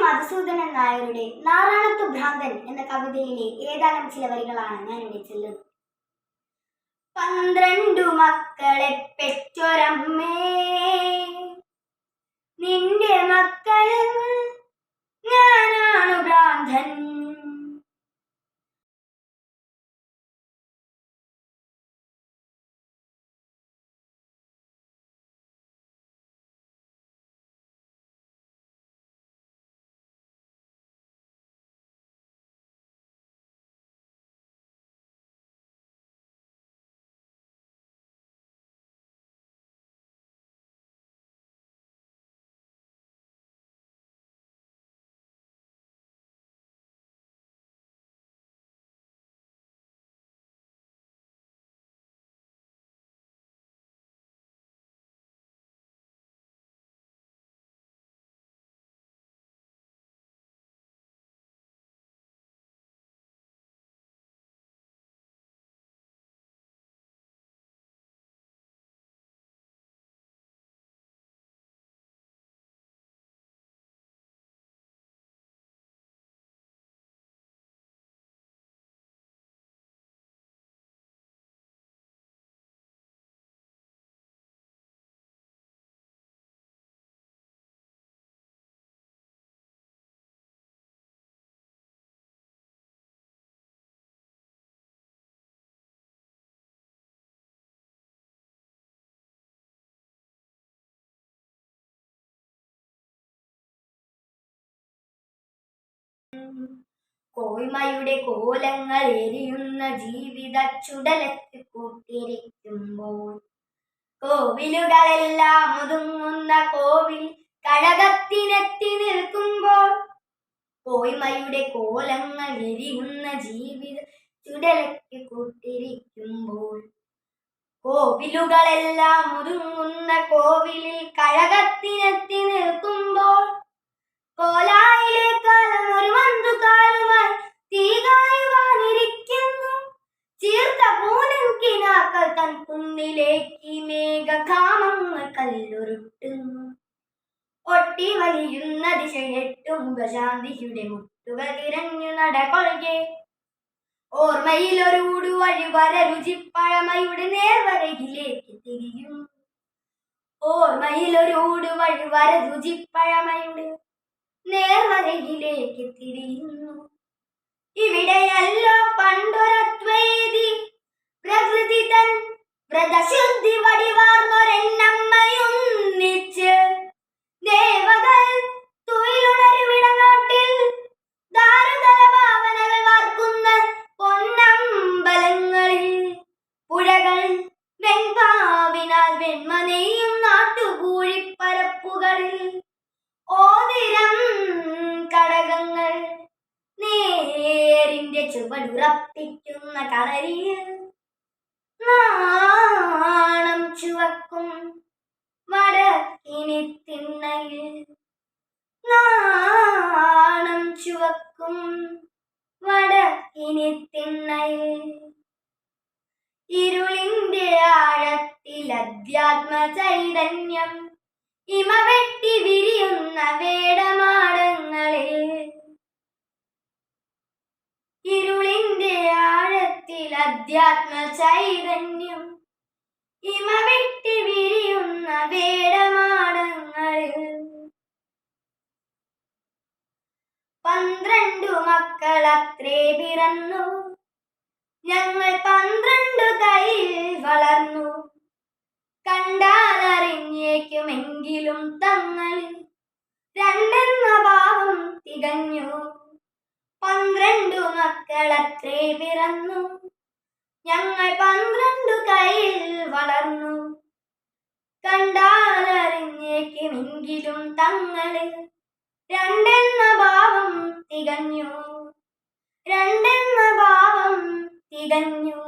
മധുസൂദനൻ നായരുടെ നാറാണത്തു ഭ്രാന്തൻ എന്ന കവിതയിലെ ഏതാനും ചില വരികളാണ് ഞാൻ ഇവിടെ ചൊല്ലുന്നത്. 12 മക്കളെ പെറ്റൊരമ്മേ, നിന്റെ മക്കളിൽ ഞാനാണു ഭ്രാന്തൻ. കോയ്മയുടെ കോലങ്ങൾ എരിയുന്ന ജീവിത ചുടലത്ത് കൂട്ടിരിക്കുമ്പോൾ, കോവിലുകളെല്ലാം ഒതുങ്ങുന്ന കോവിൽ കഴകത്തിനെത്തി നിൽക്കുമ്പോൾ, കോയ്മയുടെ കോലങ്ങൾ എരിയുന്ന ജീവിത ചുടലത്ത് കൂട്ടിരിക്കുമ്പോൾ, കോവിലുകളെല്ലാം ഒതുങ്ങുന്ന കോവിലിൽ കഴകത്തിനെത്തി നിൽക്കുമ്പോൾ, കോലായിലെ കാലം ഒരു മന്തുകാലുമായി തീകായുവാനിരിക്കുന്നു. ചീർത്ത പൂനൻ കിനാക്കൾ തൻ കുന്നിലേക്ക് മേഘകാമങ്ങൾ കല്ലുരുട്ടുന്നു. ഒട്ടി വലിയുന്ന ദിശയെട്ടും മുഖശാന്തിയുടെ മുട്ടുകൾ തിരഞ്ഞു നടകൊള്ളുകെ, ഓർമ്മയിലൊരു വഴിവര രുചിപ്പഴമയുടെ നേർവരയിലേക്ക് തിരിയും. ഓർമ്മയിലൊരു വഴിവര രുചിപ്പഴമയുടെ നേർവരയിലേക്ക് തിരിയുന്നു. ഇവിടെയല്ലോ പണ്ടൊരദ്വൈതി പ്രകൃതി തൻ വ്രതശുദ്ധി വടിവാർന്നൊരെന്നമ്മയൊന്നിച്ച് ദേവകൾ തൊഴിലുണരുമിടനാട്ടിൽ ദാരുതല ഭാവനകൾ വാർക്കുന്ന പൊന്നമ്പലങ്ങളിൽ, പുഴകൾ വെൺപാവിനാൽ വെണ്മ നെയ്യും നാട്ടുകൂഴിപ്പരപ്പുകളിൽ, ഓതിരം കടകങ്ങൾ നേരിന്റെ ചുവടുറപ്പിക്കുന്ന കളരിയിൽ, നാണം ചുവക്കും വടക്കിനി തിണ്ണയിൽ, നാണം ചുവക്കും വടക്കിനി തിണ്ണയിൽ, ഇരുളിന്റെ ആഴത്തിൽ അധ്യാത്മ ചൈതന്യം ഇമ വെട്ടി വിരിയുന്ന വേടമാടങ്ങളിൽ, ഇരുളിന്റെ ആഴത്തിൽ അധ്യാത്മ ചൈതന്യം ഇമ വെട്ടി വിരിയുന്ന വേടമാടങ്ങളിൽ. 12 മക്കളത്രേ പിറന്നു, ഞങ്ങൾ 12 കൈയിൽ വളർന്നു. കണ്ടാലറിഞ്ഞേക്കുമെങ്കിലും തങ്ങളിൽ രണ്ടെന്ന ഭാവം തികഞ്ഞു. 12 മക്കളത്രേ പിറന്നു, ഞങ്ങൾ 12 കൈയിൽ വളർന്നു. കണ്ടാലറിഞ്ഞേക്കുമെങ്കിലും തങ്ങളിൽ രണ്ടെന്ന ഭാവം തികഞ്ഞു. രണ്ടെന്ന ഭാവം തികഞ്ഞു.